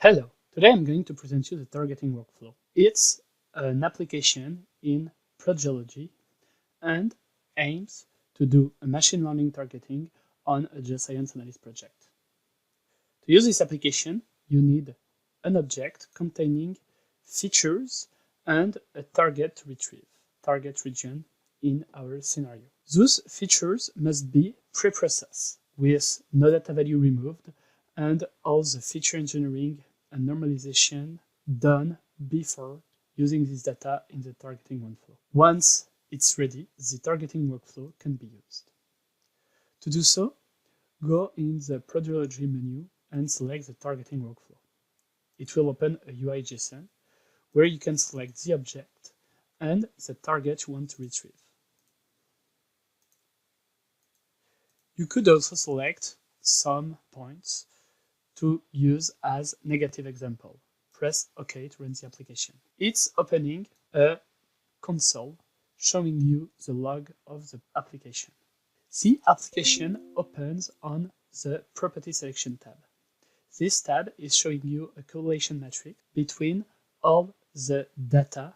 Hello, today I'm going to present you the targeting workflow. It's an application in Pro Geology and aims to do a machine learning targeting on a Geoscience ANALYST project. To use this application, you need an object containing features and a target to retrieve, target region in our scenario. Those features must be pre-processed with no data value removed and all the feature engineering and normalization done before using this data in the targeting workflow. Once it's ready, the targeting workflow can be used. To do so, go in the Pro Geology menu and select the targeting workflow. It will open a UI JSON where you can select the object and the target you want to retrieve. You could also select some points to use as negative example. Press OK to run the application. It's opening a console showing you the log of the application. The application opens on the Property Selection tab. This tab is showing you a correlation matrix between all the data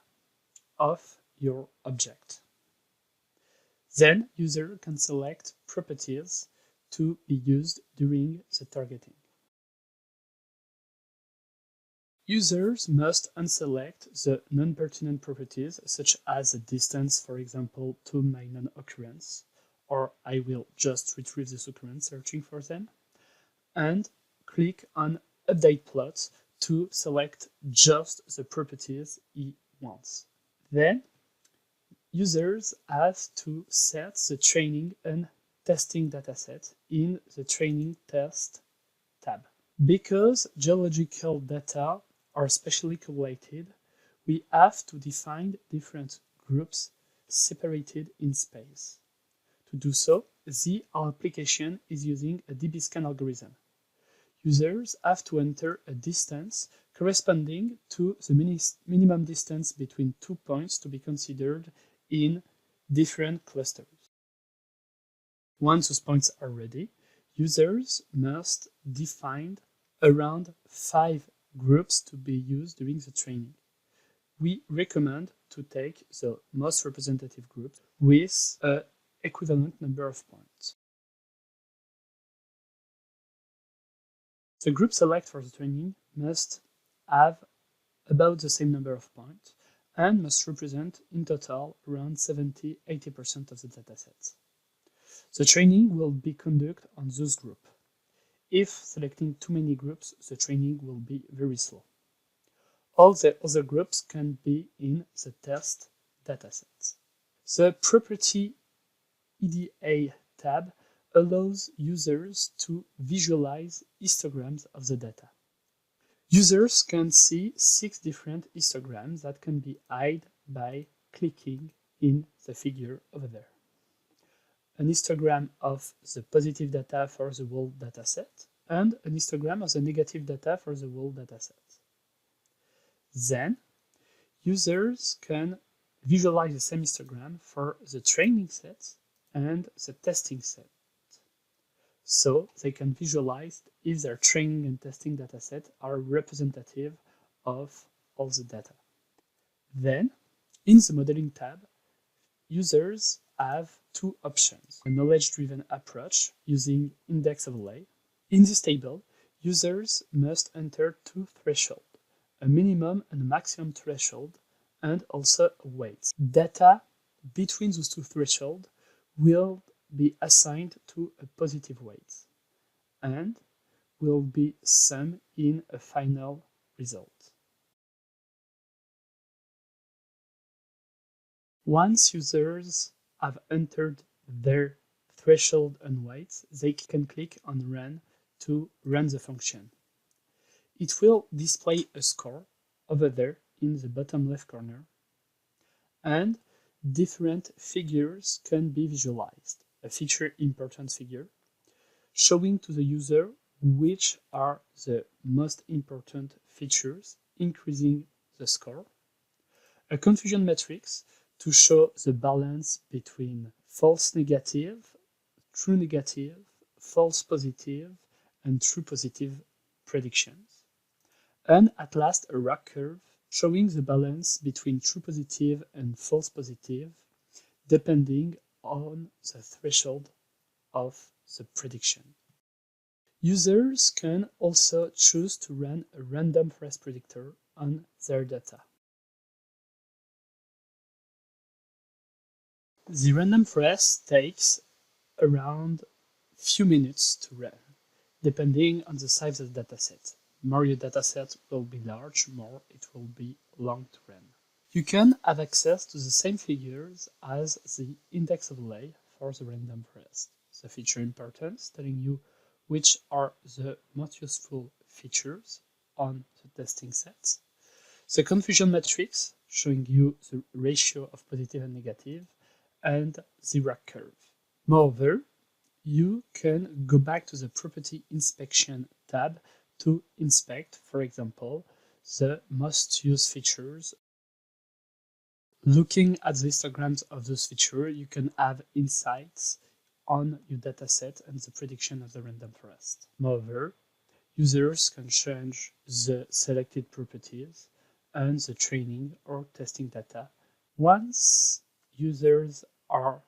of your object. Then, user can select properties to be used during the targeting. Users must unselect the non-pertinent properties, such as the distance, for example, to my non-occurrence, or I will just retrieve this occurrence searching for them, and click on Update Plot to select just the properties he wants. Then, users have to set the training and testing dataset in the Training Test tab. Because geological data are specially correlated, we have to define different groups separated in space. To do so, the application is using a dbScan algorithm. Users have to enter a distance corresponding to the minimum distance between 2 points to be considered in different clusters. Once those points are ready, users must define around 5 groups to be used during the training. We recommend to take the most representative group with an equivalent number of points. The group select for the training must have about the same number of points and must represent in total around 70–80% of the datasets. The training will be conducted on those groups. If selecting too many groups, the training will be very slow. All the other groups can be in the test datasets. The Property EDA tab allows users to visualize histograms of the data. Users can see 6 different histograms that can be hidden by clicking in the figure over there. An histogram of the positive data for the whole dataset, and an histogram of the negative data for the whole dataset. Then, users can visualize the same histogram for the training set and the testing set. So they can visualize if their training and testing dataset are representative of all the data. Then, in the Modeling tab, users have 2 options: a knowledge-driven approach using index overlay. In this table, users must enter 2 thresholds, a minimum and a maximum threshold, and also a weight. Data between those 2 thresholds will be assigned to a positive weight and will be summed in a final result. Once users have entered their threshold and weight, they can click on Run to run the function. It will display a score over there in the bottom left corner, and different figures can be visualized. A feature importance figure, showing to the user which are the most important features, increasing the score. A confusion matrix to show the balance between false negative, true negative, false positive, and true positive predictions. And at last, a rock curve showing the balance between true positive and false positive depending on the threshold of the prediction. Users can also choose to run a random forest predictor on their data. The random forest takes around few minutes to run, depending on the size of the dataset. More your dataset will be large, more it will be long to run. You can have access to the same figures as the index overlay for the random forest. The feature importance telling you which are the most useful features on the testing sets. The confusion matrix showing you the ratio of positive and negative, and the rock curve. Moreover, you can go back to the property inspection tab to inspect, for example, the most used features. Looking at the histograms of those features, you can have insights on your dataset and the prediction of the random forest. Moreover, users can change the selected properties and the training or testing data. Once users are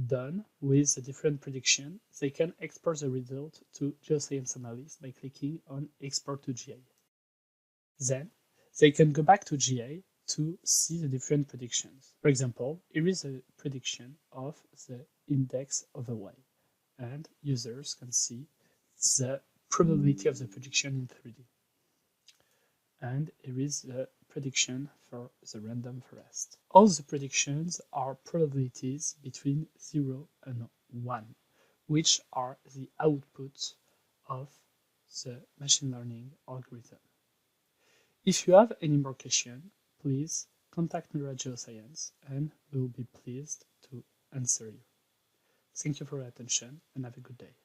done with the different prediction, they can export the result to Geoscience ANALYST by clicking on Export to GA. Then, they can go back to GA to see the different predictions. For example, here is a prediction of the index overlay, and users can see the probability of the prediction in 3D. And here is the prediction for the random forest. All the predictions are probabilities between 0 and 1, which are the output of the machine learning algorithm. If you have any more questions, please contact me at Geoscience and we will be pleased to answer you. Thank you for your attention and have a good day.